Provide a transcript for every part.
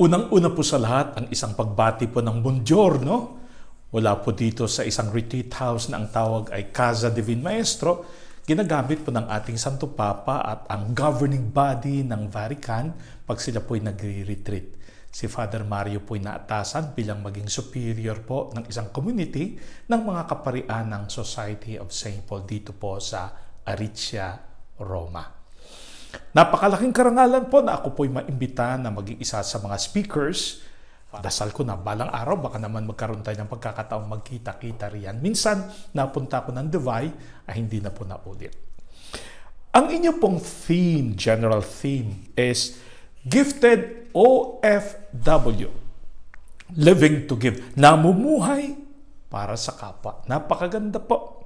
Unang-una po sa lahat, ang isang pagbati po ng buongiorno. Wala po dito sa isang retreat house na ang tawag ay Casa Divine Maestro. Ginagamit po ng ating Santo Papa at ang governing body ng Vatican pag sila po ay nagre-retreat. Si Father Mario po ay naatasan bilang maging superior po ng isang community ng mga kaparian ng Society of St. Paul dito po sa Ariccia, Roma. Napakalaking karangalan po na ako po'y maimbita na maging isa sa mga speakers. Dasal ko na balang araw, baka naman magkaroon tayo ng pagkakataong magkita-kita riyan. Minsan, napunta ko ng Dubai, ay hindi na po naulit. Ang inyo pong theme, general theme, is Gifted OFW. Living to Give. Namumuhay para sa kapwa. Napakaganda po.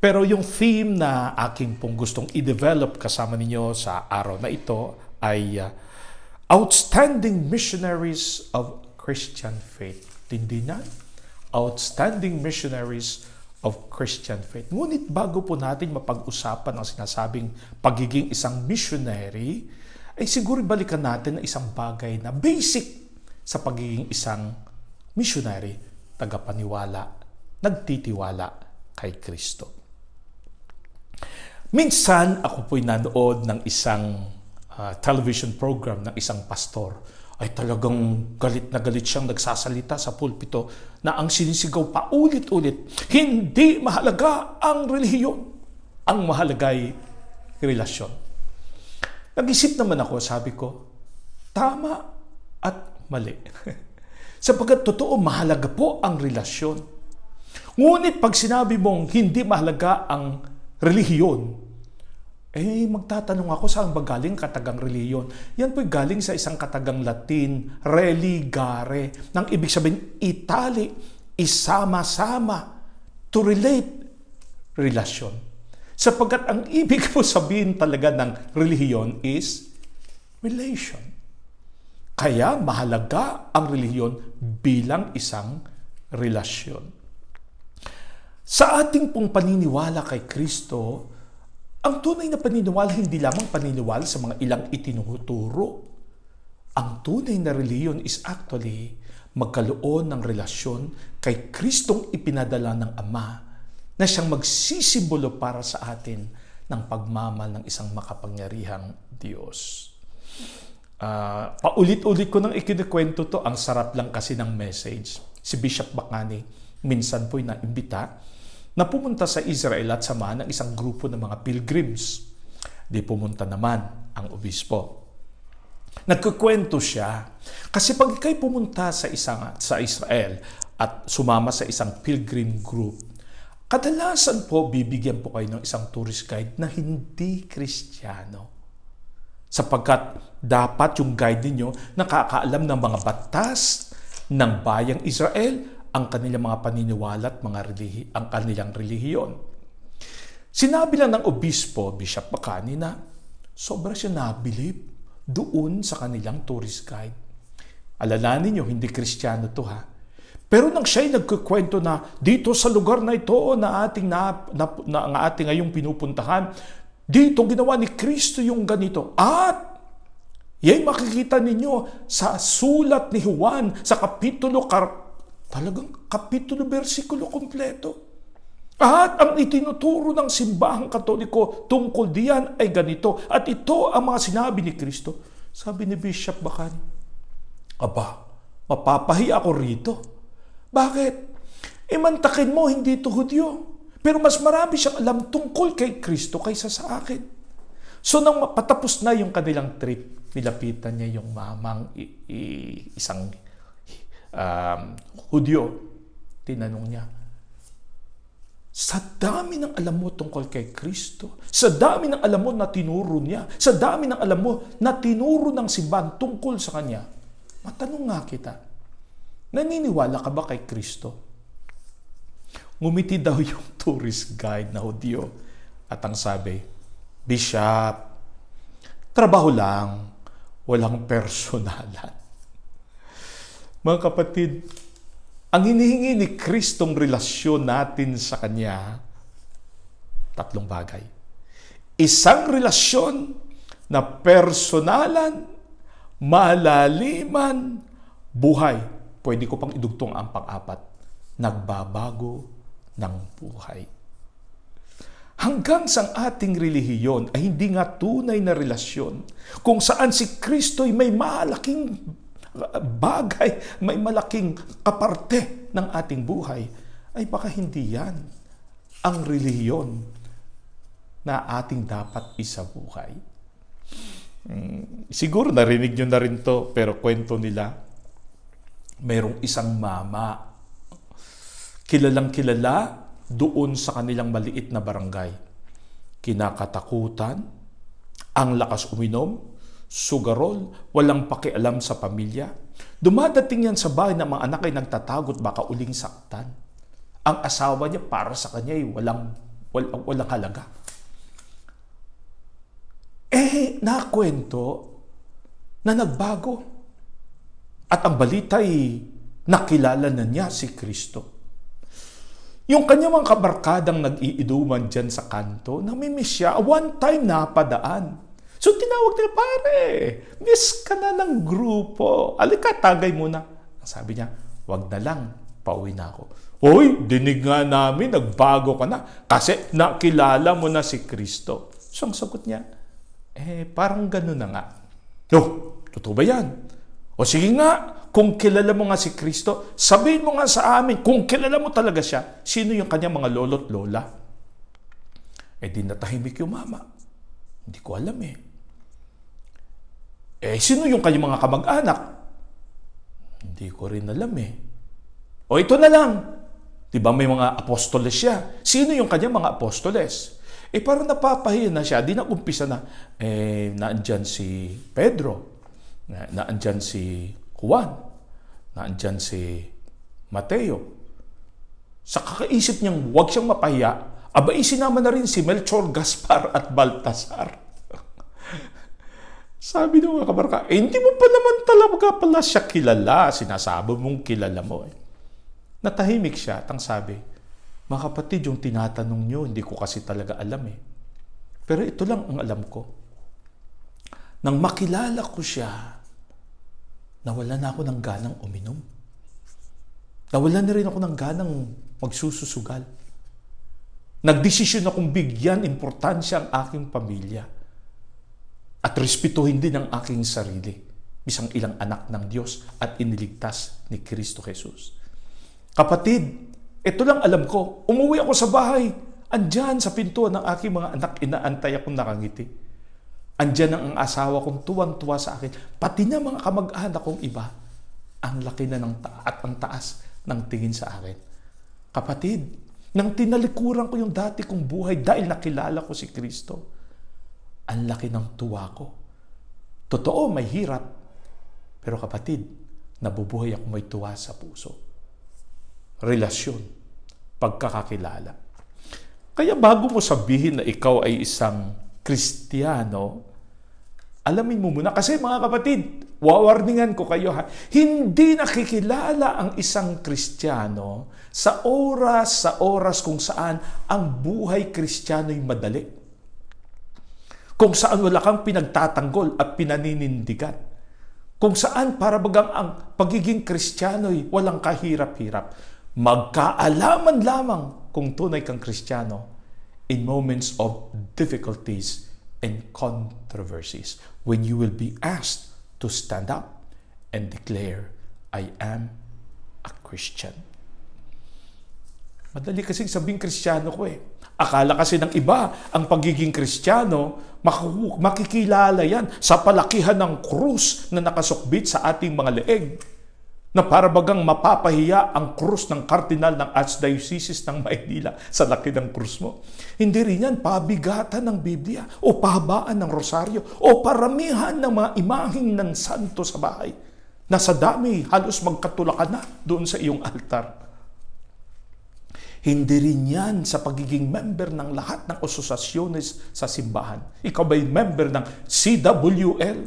Pero yung theme na aking pong gustong i-develop kasama ninyo sa araw na ito ay Outstanding Missionaries of Christian Faith. Tindi na? Outstanding Missionaries of Christian Faith. Ngunit bago po natin mapag-usapan ang sinasabing pagiging isang missionary, ay siguro balikan natin ang isang bagay na basic sa pagiging isang missionary, tagapaniwala, nagtitiwala kay Kristo. Minsan, ako po'y nanood ng isang television program ng isang pastor. Ay talagang galit na galit siyang nagsasalita sa pulpito na ang sinisigaw pa ulit-ulit, hindi mahalaga ang relihiyon. Ang mahalaga'y relasyon. Nag-isip naman ako, sabi ko, tama at mali. Sapagkat totoo, mahalaga po ang relasyon. Ngunit pag sinabi mong hindi mahalaga ang relihiyon, magtatanong ako saan ba galing katagang relihiyon? Yan po'y galing sa isang katagang Latin, religare, nang ibig sabihin itali, isama-sama, to relate, relasyon. Sapagkat ang ibig po sabihin talaga ng relihiyon is relation. Kaya mahalaga ang relihiyon bilang isang relasyon. Sa ating pong paniniwala kay Kristo, ang tunay na paniniwala hindi lamang paniniwala sa mga ilang itinuturo. Ang tunay na relihiyon is actually magkaroon ng relasyon kay Kristong ipinadala ng Ama na siyang magsisimbolo para sa atin ng pagmamahal ng isang makapangyarihang Diyos. Paulit-ulit ko nang ikinikwento to, ang sarap lang kasi ng message. Si Bishop Bacani minsan po'y naimbita na pumunta sa Israel at samahan ng isang grupo ng mga pilgrims. Di pumunta naman ang obispo. Nagkukwento siya kasi pag ikay pumunta sa Israel at sumama sa isang pilgrim group, kadalasan po bibigyan po kayo ng isang tourist guide na hindi Kristiyano. Sapagkat dapat yung guide ninyo nakakaalam ng mga batas ng bayang Israel, ang kanilang mga paniniwala at ang kanilang relihiyon. Sinabi lang ng obispo, Bishop Bacani, na sobra siya nabilib doon sa kanilang tourist guide. Alalahanin niyo, hindi Kristiyano to ha. Pero nang siya'y nagkukwento na dito sa lugar na ito na ating ngayong pinupuntahan, dito ginawa ni Kristo yung ganito. At yan makikita ninyo sa sulat ni Juan sa talagang kapitulo, versikulo kompleto. At ang itinuturo ng simbahang Katoliko tungkol diyan ay ganito. At ito ang mga sinabi ni Kristo. Sabi ni Bishop Bacani, aba, mapapahi ako rito. Bakit? Imantakin mo, hindi ito Hudyo. Pero mas marami siyang alam tungkol kay Kristo kaysa sa akin. So nang patapos na yung kanilang trip, nilapitan niya yung mamang isang Hudyo. Tinanong niya, sa dami ng alam mo tungkol kay Kristo, sa dami ng alam mo na tinuro niya, sa dami ng alam mo na tinuro ng simbahan tungkol sa Kanya, matanong nga kita, naniniwala ka ba kay Kristo? Ngumiti daw yung tourist guide na Hudyo at ang sabi, Bishop, trabaho lang, walang personalan. Mga kapatid, ang hinihingi ni Kristong relasyon natin sa Kanya, tatlong bagay. Isang relasyon na personalan, malaliman, buhay. Pwede ko pang idugtong ang pang-apat, nagbabago ng buhay. Hanggang sa ating relihiyon ay hindi nga tunay na relasyon kung saan si Kristo'y may malaking bagay, may malaking kaparte ng ating buhay, ay baka hindi yan ang relihiyon na ating dapat isabuhay. Siguro narinig nyo na rin to, pero kwento nila, mayroong isang mama, kilalang kilala doon sa kanilang maliit na barangay. Kinakatakutan, ang lakas uminom, sugarol, walang pakialam sa pamilya. Dumadating yan sa bahay na mga anak ay nagtatagot baka uling saktan. Ang asawa niya para sa kanya ay walang halaga. Nakwento na nagbago. At ang balita ay nakilala na niya si Kristo. Yung kanyang mga kabarkadang nag-iiduman dyan sa kanto, namimiss siya, one time napadaan. So tinawag nila, pare, miss ka na ng grupo. Alika, tagay muna. Sabi niya, wag na lang, pauwi na ako. Hoy, dinig nga namin, nagbago ka na. Kasi nakilala mo na si Kristo. So ang sagot niya, parang gano'n na nga. Totoo ba yan? O sige nga, kung kilala mo nga si Kristo, sabihin mo nga sa amin, kung kilala mo talaga siya, sino yung kanyang mga lolo't lola? Di natahimik yung mama. Hindi ko alam sino yung kanyang mga kamag-anak? Hindi ko rin alam O ito na lang. Diba may mga apostoles siya? Sino yung kanyang mga apostoles? Parang napapahiya na siya. Di na umpisa na, naandyan si Pedro. Naandyan si Juan, naandyan si Mateo. Sa kakaisip niyang huwag siyang mapahiya, sinama na rin si Melchor, Gaspar at Baltasar. Sabi ng mga kabarka, hindi mo pa naman talaga pala siya kilala. Sinasabi mong kilala mo. Natahimik siya, tang sabi, mga kapatid, yung tinatanong niyo, hindi ko kasi talaga alam Pero ito lang ang alam ko. Nang makilala ko siya, nawala na ako ng ganang uminom. Nawala na rin ako ng ganang magsususugal. Nagdesisyon akong bigyan importansya ang aking pamilya at respetuhin din ang aking sarili, bisang ilang anak ng Diyos at iniligtas ni Kristo Jesus. Kapatid, ito lang alam ko. Umuwi ako sa bahay. Andyan sa pintuan ng aking mga anak, inaantay akong nakangiti. Andyan ang asawa kong tuwang-tuwa sa akin. Pati na mga kamag-anak kong iba, ang laki na at ang taas ng tingin sa akin. Kapatid, nang tinalikuran ko yung dati kong buhay dahil nakilala ko si Kristo, ang laki ng tuwa ko. Totoo, may hirap. Pero kapatid, nabubuhay ako may tuwa sa puso. Relasyon, pagkakakilala. Kaya bago mo sabihin na ikaw ay isang Kristiyano, alamin mo muna. Kasi mga kapatid, wawarningan ko kayo hindi nakikilala ang isang Kristiyano sa oras kung saan ang buhay Kristiyano'y madali. Kung saan wala kang pinagtatanggol at pinaninindigan. Kung saan para bagang ang pagiging Kristiyano'y walang kahirap-hirap. Magkaalaman lamang kung tunay kang Kristiyano in moments of difficulties and controversies, when you will be asked to stand up and declare, I am a Christian. Madali kasing sabing Kristiyano ko Akala kasi ng iba, ang pagiging Kristiyano, makikilala yan sa palakihan ng krus na nakasukbit sa ating mga leeg. Na para bagang mapapahiya ang krus ng kardinal ng Archdiocese ng Maynila sa laki ng krus mo. Hindi rin yan pabigatan ng Biblia o pahabaan ng rosaryo o paramihan ng mga imaheng ng santo sa bahay na sa dami halos magkatulakan na doon sa iyong altar. Hindi rin yan sa pagiging member ng lahat ng asosasyones sa simbahan. Ikaw ba'y member ng CWL,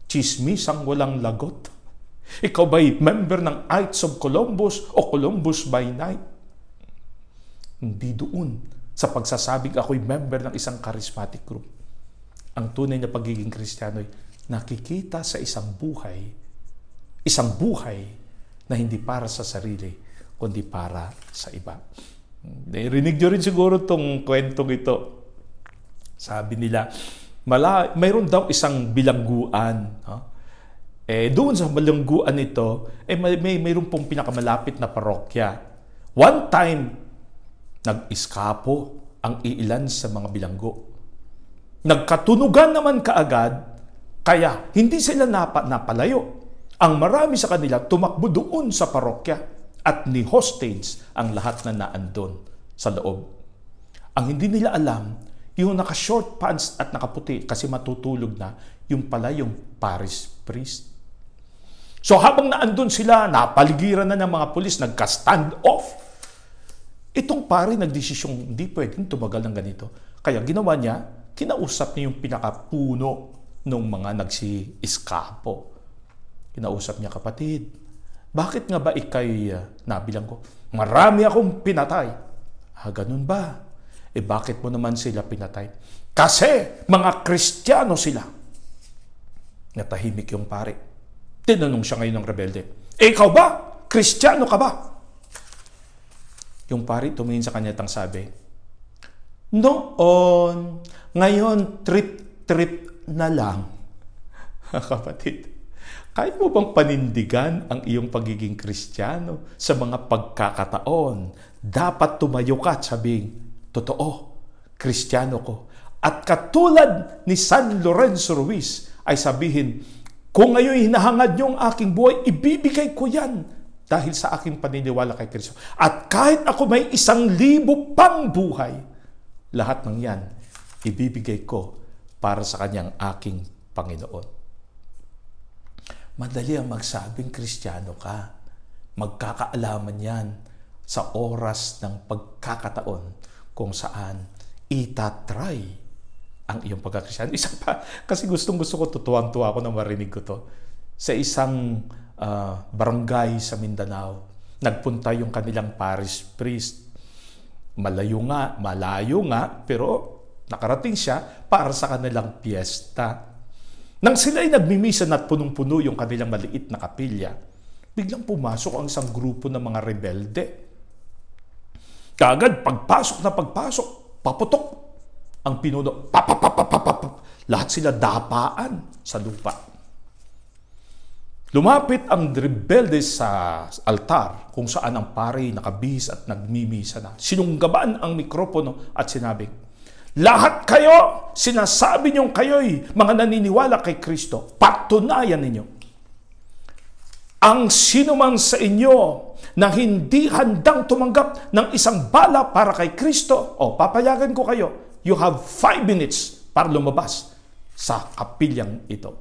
Chismisang Walang Lagot? Ikaw ba'y member ng Knights of Columbus o Columbus by Night? Hindi doon sa pagsasabing ako'y member ng isang charismatic group. Ang tunay na pagiging Kristiyano'y nakikita sa isang buhay na hindi para sa sarili, kundi para sa iba. Narinig nyo rin siguro itong kwentong ito. Sabi nila, mayroon daw isang bilangguan. Doon sa bilangguan ito, mayroon pong pinakamalapit na parokya. One time, nag-iskapo ang iilan sa mga bilanggo. Nagkatunugan naman kaagad, kaya hindi sila napalayo. Ang marami sa kanila tumakbo doon sa parokya at ni hostage ang lahat na naandun sa loob. Ang hindi nila alam, yung naka-short pants at nakaputi kasi matutulog na, yung pala yung parish priest. So habang naandun sila, napaligiran na ng mga pulis, nagka-stand off. Itong pari nagdesisyong hindi pwedeng tumagal ng ganito. Kaya ginawa niya, kinausap niya yung pinakapuno ng mga nagsi-iskapo. Kinausap niya, kapatid, bakit nga ba ikay nabilang ko? Marami akong pinatay. Ganun ba? Bakit mo naman sila pinatay? Kasi mga Kristiyano sila. Natahimik yung pare. Tinanong siya ngayon ng rebelde, ikaw ba? Kristiyano ka ba? Yung pare tumingin sa kanya at sabi, noon, ngayon trip-trip na lang. Kapatid, kahit mo bang panindigan ang iyong pagiging Kristiyano sa mga pagkakataon, dapat tumayo ka at sabing, totoo, Kristiyano ko. At katulad ni San Lorenzo Ruiz ay sabihin, kung ngayon hinahangad niyo ang aking buhay, ibibigay ko yan dahil sa aking paniniwala kay Kristo. At kahit ako may 1,000 pang buhay, lahat ng yan, ibibigay ko para sa kanyang aking Panginoon. Madali ang magsabing Kristiyano ka. Magkakaalaman yan sa oras ng pagkakataon kung saan itatry ang iyong pagkakristyano. Isa pa, kasi gustong-gusto ko, tutuwang-tuwa ako na marinig ko to. Sa isang barangay sa Mindanao, nagpunta yung kanilang parish priest. Malayo nga, pero nakarating siya para sa kanilang piyesta. Nang sila ay nagmimisa at punong-puno yung kanilang maliit na kapilya, biglang pumasok ang isang grupo ng mga rebelde. Kaagad, pagpasok, paputok ang pinuno. Lahat sila dapaan sa lupa. Lumapit ang rebelde sa altar kung saan ang pare nakabihis at nagmimisa na. Sinunggaban ang mikropono at sinabi, lahat kayo, sinasabi niyong kayo'y mga naniniwala kay Kristo. Patunayan ninyo. Ang sinumang sa inyo na hindi handang tumanggap ng isang bala para kay Kristo, papayagan ko kayo. You have 5 minutes para lumabas sa kapilyang ito.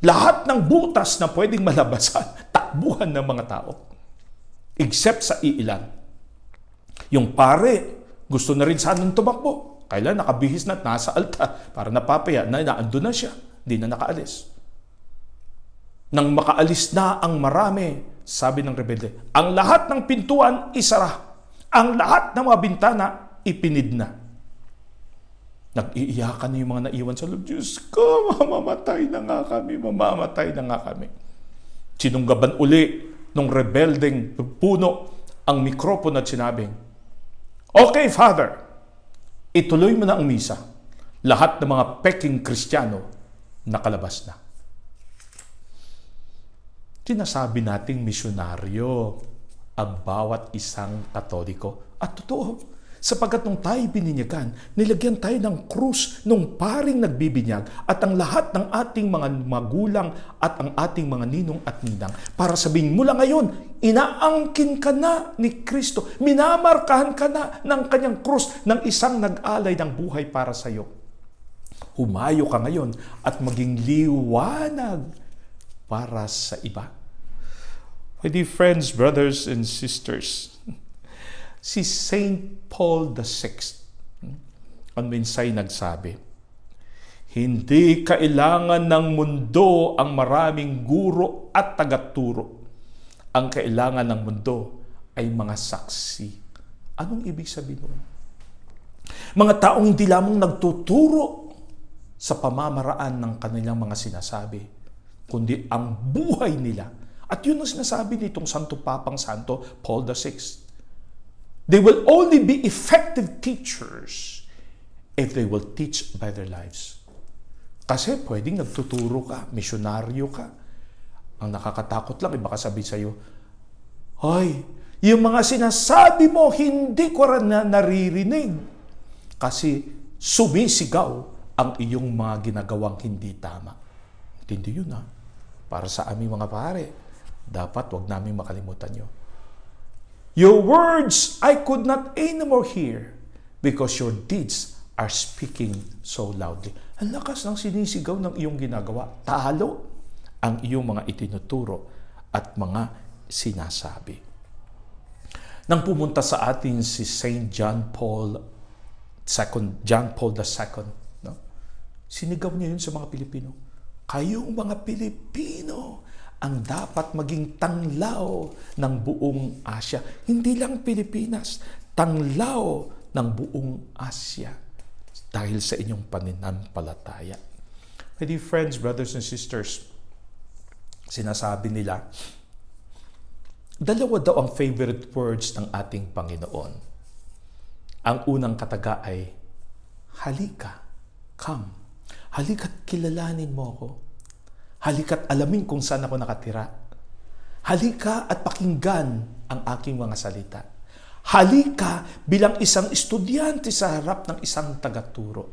Lahat ng butas na pwedeng malabasan, takbuhan ng mga tao. Except sa iilan. Yung pare, gusto na rin sanang tumakbo. Kailan nakabihis na at nasa altar para napapaya na naando na siya. Di na nakaalis. Nang makaalis na ang marami, sabi ng rebelde, ang lahat ng pintuan isara. Ang lahat ng mga bintana ipinid na. Nag-iiyakan na yung mga naiwan sa loob. Diyos ko, mamamatay na nga kami. Sinunggaban uli ng rebeldeng puno ang mikropono at sinabing, okay, Father, ituloy mo na ang misa. Lahat ng mga peking Kristiyano nakalabas na. Sinasabi nating misyonaryo ang bawat isang Katoliko. At totoo, sapagkat nung tayo bininyagan, nilagyan tayo ng krus nung paring nagbibinyag at ang lahat ng ating mga magulang at ang ating mga ninong at ninang para sabihin mula ngayon, inaangkin ka na ni Kristo. Minamarkahan ka na ng kanyang krus ng isang nag-alay ng buhay para sa iyo. Humayo ka ngayon at maging liwanag para sa iba. My dear friends, brothers and sisters, si Saint Paul VI, ang mensay nagsabi, hindi kailangan ng mundo ang maraming guro at tagaturo. Ang kailangan ng mundo ay mga saksi. Anong ibig sabihin nun? Mga taong hindi lamang nagtuturo sa pamamaraan ng kanilang mga sinasabi, kundi ang buhay nila. At yun ang sinasabi nitong Santo Papang Santo Paul VI. They will only be effective teachers if they will teach by their lives. Kasi pwedeng nagtuturo ka, misyonaryo ka. Ang nakakatakot lang, baka sabihin sa'yo, "Hoy, yung mga sinasabi mo, hindi ko rin na naririnig." Kasi sumisigaw ang iyong mga ginagawang hindi tama. Hindi yun ha. Para sa aming mga pare, dapat wag namin makalimutan nyo. Your words I could not anymore hear because your deeds are speaking so loudly. Ang lakas ng sinisigaw ng iyong ginagawa. Talo ang iyong mga itinuturo at mga sinasabi. Nang pumunta sa atin si Saint John Paul II, no? Sinigaw niya yun sa mga Pilipino. Kayong mga Pilipino ang dapat maging tanglaw ng buong Asya. Hindi lang Pilipinas, tanglaw ng buong Asya dahil sa inyong pananampalataya. My dear friends, brothers and sisters, sinasabi nila, dalawa daw ang favorite words ng ating Panginoon. Ang unang kataga ay, halika, come. Halika't kilalanin mo ako. Halika't alamin kung saan ako nakatira. Halika at pakinggan ang aking mga salita. Halika bilang isang estudyante sa harap ng isang tagaturo.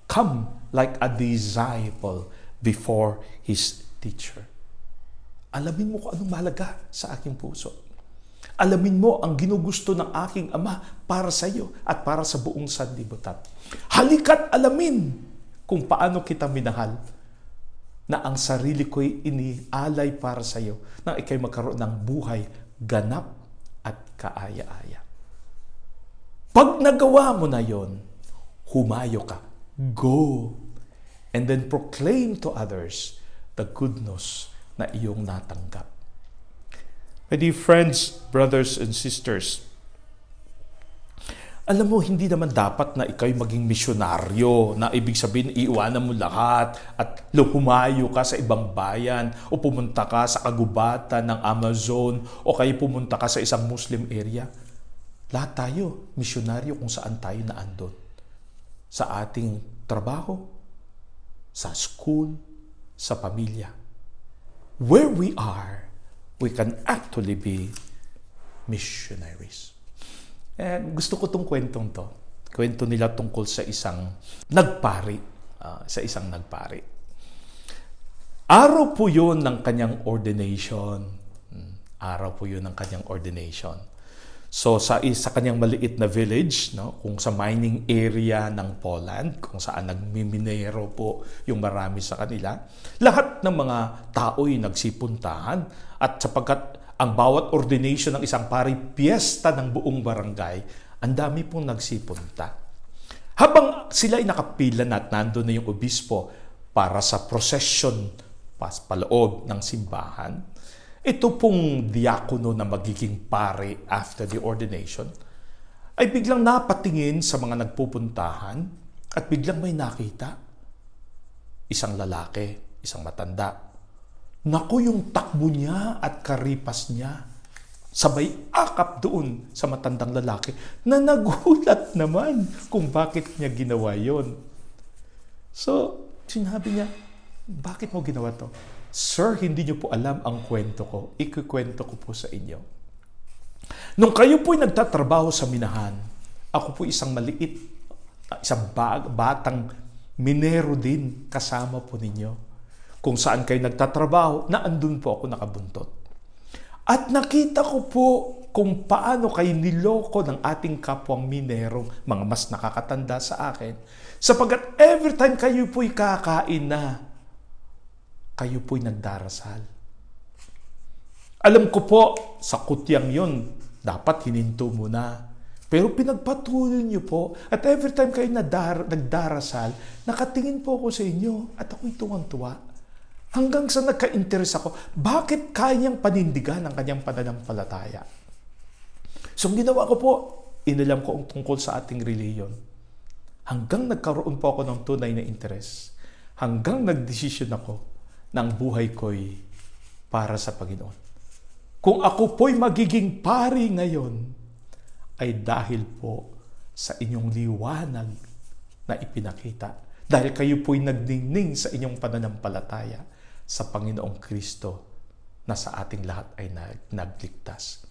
Come like a disciple before his teacher. Alamin mo kung anong mahalaga sa aking puso. Alamin mo ang ginugusto ng aking Ama para sa iyo at para sa buong sanlibutan. Halika't alamin kung paano kita minahal, na ang sarili ko'y inialay para sa iyo, na ikay magkaroon ng buhay, ganap at kaaya-aya. Pag nagawa mo na yon, humayo ka. Go. And then proclaim to others the goodness na iyong natanggap. My dear friends, brothers and sisters, alam mo, hindi naman dapat na ikaw'y maging misyonaryo, na ibig sabihin, iiwanan mo lahat at humayo ka sa ibang bayan o pumunta ka sa kagubatan ng Amazon o kayo pumunta ka sa isang Muslim area. Lahat tayo, misyonaryo kung saan tayo naandun. Sa ating trabaho, sa school, sa pamilya. Where we are, we can actually be missionaries. Gusto ko itong kwentong to. Kwento nila tungkol sa isang nagpari. Araw po yun ng kanyang ordination. So sa kanyang maliit na village, no, kung sa mining area ng Poland, kung saan nagmiminero po yung marami sa kanila, lahat ng mga tao'y nagsipuntahan at sapagkat ang bawat ordination ng isang pari, piyesta ng buong barangay, ang dami pong nagsipunta. Habang sila ay nakapila na at nandun na yung obispo para sa procession paloob ng simbahan, ito pong diakono na magiging pari after the ordination, ay biglang napatingin sa mga nagpupuntahan at biglang may nakita. Isang lalaki, isang matanda. Naku, yung takbo niya at karipas niya, sabay akap doon sa matandang lalaki na nagulat naman kung bakit niya ginawa yon. So, sinabi niya, bakit mo ginawa to? Sir, hindi niyo po alam ang kwento ko. Ikukwento ko po sa inyo. Nung kayo po'y nagtatrabaho sa minahan, ako po isang maliit, isang batang minero din kasama po ninyo. Kung saan kayo nagtatrabaho, naandun po ako nakabuntot. At nakita ko po kung paano kayo niloko ng ating kapwang minero, mga mas nakakatanda sa akin, sapagkat every time kayo po'y kakain na, kayo po'y nagdarasal. Alam ko po, sa kutyang yon, dapat hininto muna. Pero pinagpatuloy niyo po, at every time kayo nagdarasal, nakatingin po ako sa inyo, at ako'y tuwang-tuwa. Hanggang sa nagka-interest ako, bakit kanyang panindigan ang kanyang pananampalataya? So, ginawa ko po, inalam ko ang tungkol sa ating reliyon. Hanggang nagkaroon po ako ng tunay na interest. hanggang nagdesisyon ako na ang buhay ko'y para sa Panginoon. Kung ako po'y magiging pari ngayon, ay dahil po sa inyong liwanag na ipinakita. Dahil kayo po'y nagningning sa inyong pananampalataya sa Panginoong Kristo na sa ating lahat ay nagligtas.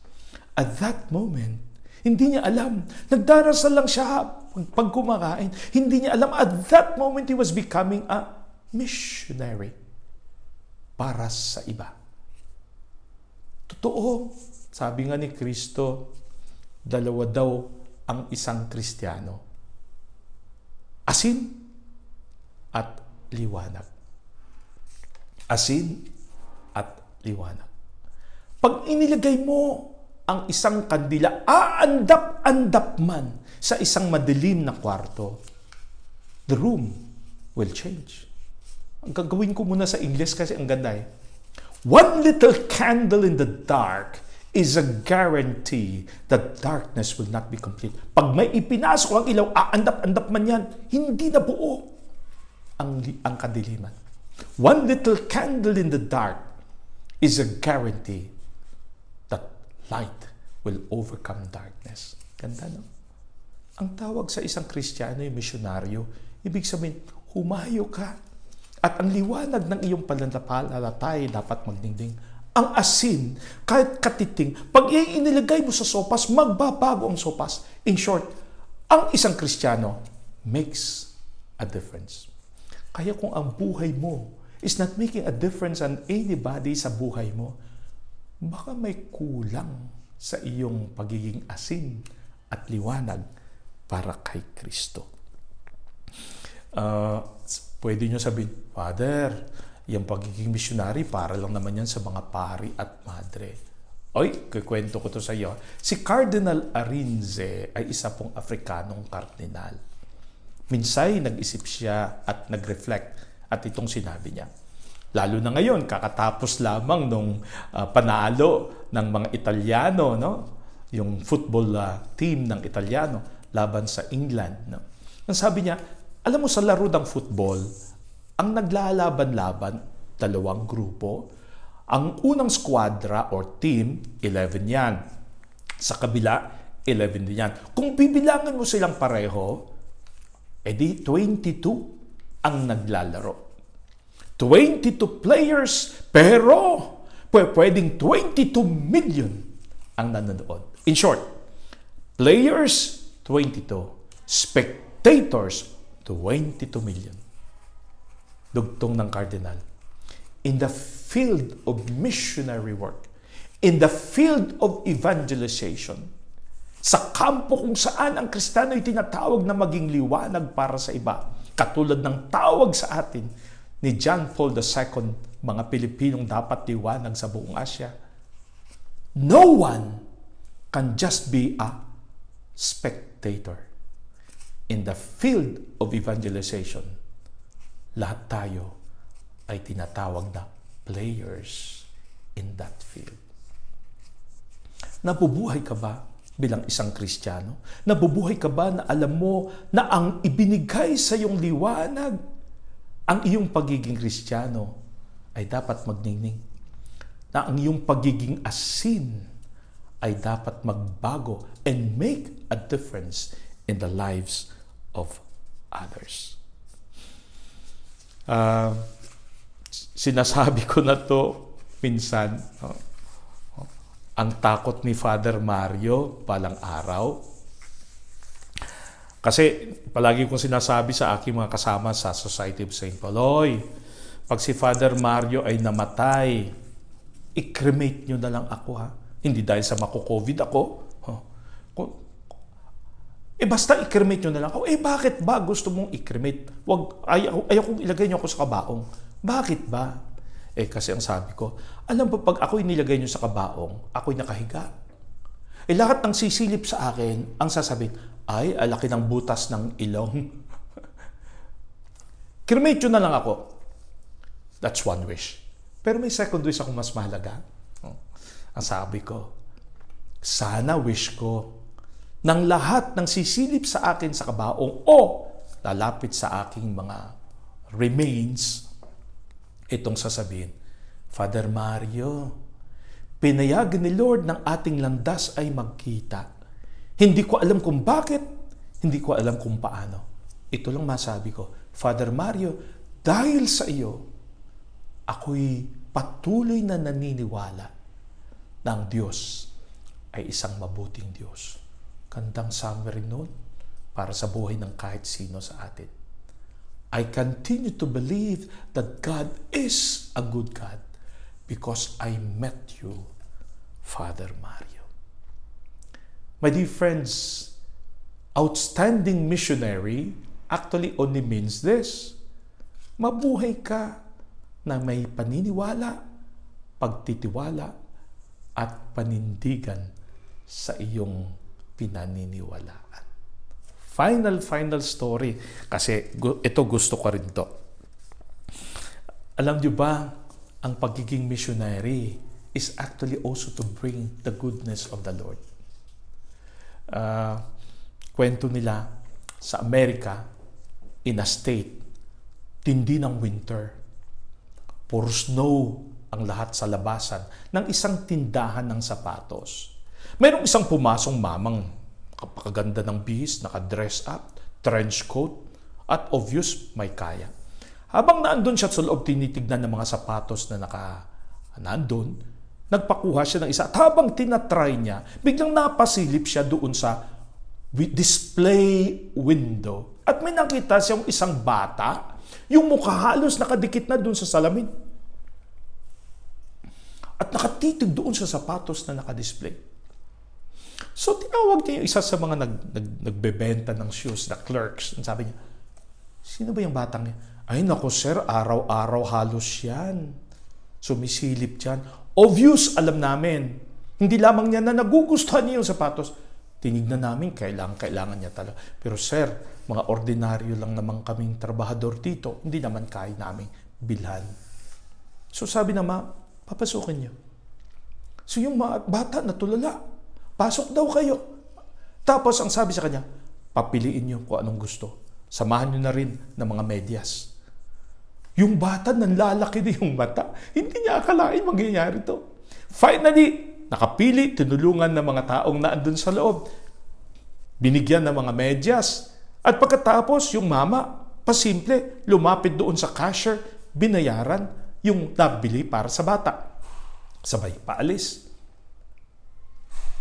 At that moment, hindi niya alam. Nagdarasal lang siya pag kumakain. Hindi niya alam. At that moment, he was becoming a missionary para sa iba. Totoo, sabi nga ni Kristo, dalawa daw ang isang Kristiyano. Asin at liwanag. Asin at liwanag. Pag inilagay mo ang isang kandila, aandap-andap man sa isang madilim na kwarto, the room will change. Ang gagawin ko muna sa English kasi ang ganda eh. One little candle in the dark is a guarantee that darkness will not be complete. Pag may ipinasok ang ilaw, aandap-andap man yan, hindi na buo ang kadiliman. One little candle in the dark is a guarantee that light will overcome darkness. Ganda, no? Ang tawag sa isang Kristiyano ay misyonaryo. Ibig sabihin, humayo ka. At ang liwanag ng iyong pananampalataya dapat magdingding. Ang asin, kahit katiting, pag inilagay mo sa sopas, magbabago ang sopas. In short, ang isang Kristiyano makes a difference. Kaya kung ang buhay mo is not making a difference on anybody sa buhay mo, baka may kulang sa iyong pagiging asin at liwanag para kay Kristo. Pwede nyo sabihin, Father, yung pagiging missionary, para lang naman yan sa mga pari at madre. Oy, kukwento ko to sa iyo. Si Cardinal Arinze ay isa pong Afrikanong kardinal. Minsay nag-isip siya at nag-reflect at itong sinabi niya. Lalo na ngayon, kakatapos lamang nung panalo ng mga Italyano, no? Yung football team ng Italyano laban sa England. No? Ang sabi niya, alam mo sa laro ng football, ang naglalaban-laban, dalawang grupo. Ang unang squadra or team, 11 yan. Sa kabila, 11 din yan. Kung bibilangan mo silang pareho, edi 22 ang naglalaro. 22 players, pero pwedeng 22 million ang nanonood. In short, players, 22. Spectators, 22 million. Dugtong ng Cardinal. In the field of missionary work, in the field of evangelization, sa kampo kung saan ang Kristiyano ay tinatawag na maging liwanag para sa iba, katulad ng tawag sa atin ni John Paul II, mga Pilipinong dapat liwanag sa buong Asya, no one can just be a spectator. In the field of evangelization, lahat tayo ay tinatawag na players in that field. Nabubuhay ka ba bilang isang Kristiyano? Nabubuhay ka ba na alam mo na ang ibinigay sa iyong liwanag, ang iyong pagiging Kristiyano ay dapat magningning? Na ang iyong pagiging asin ay dapat magbago and make a difference in the lives of others. Sinasabi ko na to minsan, ang takot ni Father Mario balang araw. Kasi palagi kong sinasabi sa aking mga kasama sa Society of St. Paul, pag si Father Mario ay namatay, i-cremate nyo na lang ako ha. Hindi dahil sa maku-COVID ako. Basta i-cremate nyo na lang ako. Bakit ba gusto mong i-cremate? Ayaw kong ilagay nyo ako sa kabaong. Bakit ba? Kasi ang sabi ko, alam ba pag ako'y nilagay nyo sa kabaong, ako'y nakahiga. Lahat ng sisilip sa akin, ang sasabihin, ay, alaki ng butas ng ilong. Cremate nyo na lang ako. That's one wish. Pero may second wish ako mas mahalaga. Ang sabi ko, sana wish ko ng lahat ng sisilip sa akin sa kabaong o lalapit sa aking mga remains itong sasabihin, Father Mario, pinayagan ni Lord ng ating landas ay magkita. Hindi ko alam kung bakit, hindi ko alam kung paano. Ito lang masabi ko, Father Mario, dahil sa iyo, ako'y patuloy na naniniwala na ang Diyos ay isang mabuting Diyos. Kandang summary noon para sa buhay ng kahit sino sa atin. I continue to believe that God is a good God because I met you, Father Mario. My dear friends, outstanding missionary actually only means this. Mabuhay ka na may paniniwala, pagtitiwala, at panindigan sa iyong pinaniniwalaan. Final story. Kasi ito gusto ko rin to. Alam niyo ba, ang pagiging missionary is actually also to bring the goodness of the Lord. Kwento nila sa Amerika, in a state, tindi ng winter. Puro snow ang lahat sa labasan ng isang tindahan ng sapatos. Mayroong isang pumasong mamang kapakaganda ng bihis, naka-dress up, trench coat, at obvious may kaya. Habang naandun siya sa loob, tinitignan ng mga sapatos na naandun, nagpakuha siya ng isa. At habang tinatry niya, biglang napasilip siya doon sa display window. At may nakita siyang isang bata, yung mukha halos nakadikit na doon sa salamin. At nakatitig doon sa sapatos na nakadisplay. So, tinawag niya yung isa sa mga nagbebenta ng shoes, na clerks. And sabi niya, sino ba yung batang niya? Ay, naku sir, araw-araw halos yan. Sumisilip dyan. Obvious, alam namin. Hindi lamang niya na nagugustuhan niya yung sapatos. Tinignan namin, kailangan niya talaga. Pero sir, mga ordinaryo lang naman kaming trabahador dito. Hindi naman kaya namin bilhan. So sabi na papasukin niyo. So yung mga bata natulala. Pasok daw kayo. Tapos ang sabi sa kanya, papiliin niyo kung anong gusto. Samahan niyo na rin ng mga medyas. Yung bata nanlalaki na yung mata. Hindi niya akalain mangyayari to. Finally, nakapili, tinulungan ng mga taong naandun sa loob. Binigyan ng mga medyas. At pagkatapos, yung mama, pasimple, lumapit doon sa cashier, binayaran yung nabili para sa bata. Sabay, paalis.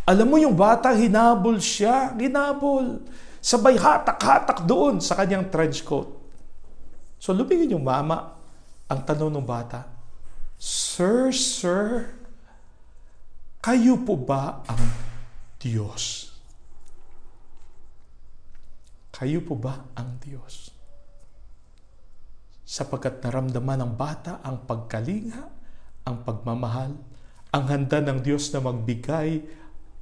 Alam mo yung bata, hinabol siya. Hinabol. Sabay hatak-hatak doon sa kanyang trench coat. So, lumingin yung mama. Ang tanong ng bata, Sir, kayo po ba ang Diyos? Kayo po ba ang Diyos? Sapagkat naramdaman ng bata ang pagkalinga, ang pagmamahal, ang handa ng Diyos na magbigay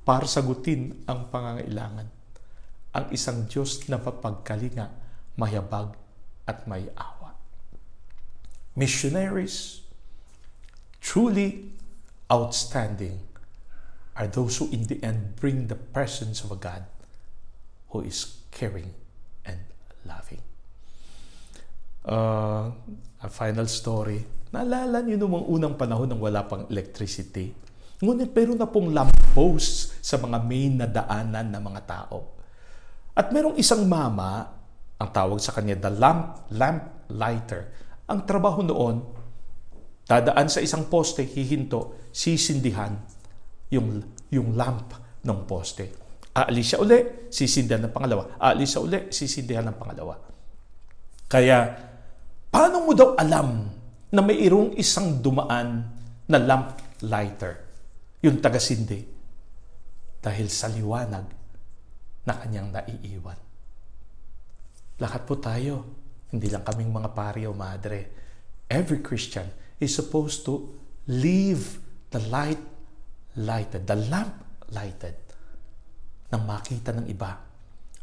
para sagutin ang pangangailangan. Ang isang Diyos na mapagkalinga, mayabag at may awa. Missionaries, truly outstanding, are those who in the end bring the presence of a God who is caring and loving. A final story. Naalala niyo noong unang panahon nang wala pang electricity. Ngunit meron na pong lampposts sa mga main na daanan ng mga tao. At merong isang mama, ang tawag sa kanya the lamp lighter. Ang trabaho noon, dadaan sa isang poste, hihinto, sisindihan yung lamp ng poste. Aalis siya uli, sisindihan ng pangalawa. Aalis siya uli, sisindihan ng pangalawa. Kaya, paano mo daw alam na mayroong isang dumaan na lamp lighter? Yung tagasindi. Dahil sa liwanag na kanyang naiiwan. Lahat po tayo, hindi lang kaming mga pari o madre. Every Christian is supposed to leave the light lighted, the lamp lighted, nang makita ng iba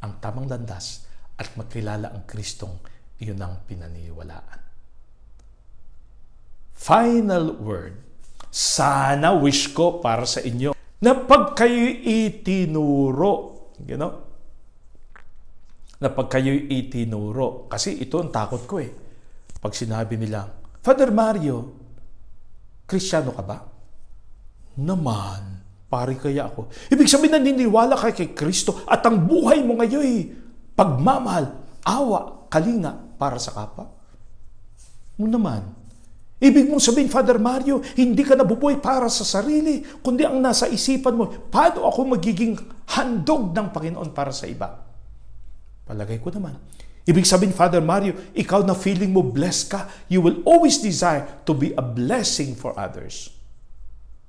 ang tamang landas at makilala ang Kristong iyon ang pinaniniwalaan. Final word. Sana wish ko para sa inyo na pag kayo'y itinuro, na pag kayo'y itinuro, kasi ito ang takot ko Pag sinabi nila, Father Mario, Kristiyano ka ba? Naman, pari kaya ako. Ibig sabihin naniniwala ka kay Kristo at ang buhay mo ngayon pagmamahal, awa, kalinga para sa kapwa? Mo naman. Ibig mong sabihin, Father Mario, hindi ka nabubuhay para sa sarili, kundi ang nasa isipan mo, paano ako magiging handog ng Panginoon para sa iba? Palagay ko naman. Ibig sabihin, Father Mario, ikaw na feeling mo blessed ka, you will always desire to be a blessing for others.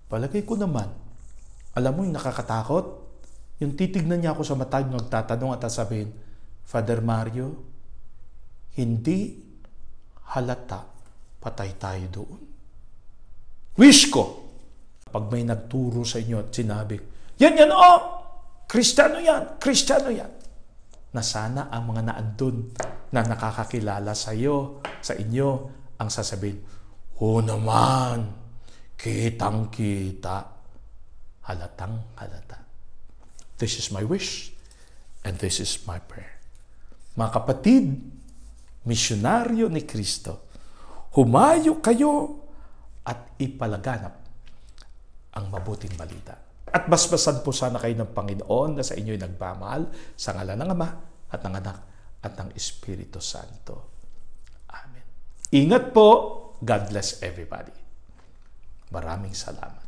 Palagay ko naman. Alam mo yung nakakatakot? Yung titignan niya ako sa mata, nagtatanong at sabihin, Father Mario, hindi halata, patay tayo doon. Wish ko, pag may nagturo sa inyo at sinabi, yan, Kristiyano yan, na sana ang mga naandun na nakakakilala sa iyo, sa inyo, ang sasabihin, naman, kitang-kita, halatang-halata. This is my wish, and this is my prayer. Mga kapatid, misyonaryo ni Kristo, humayo kayo at ipalaganap ang mabuting balita. At basbasan po sana kayo ng Panginoon na sa inyo'y nagmamahal sa ngalan ng Ama at ng Anak at ng Espiritu Santo. Amen. Ingat po. God bless everybody. Maraming salamat.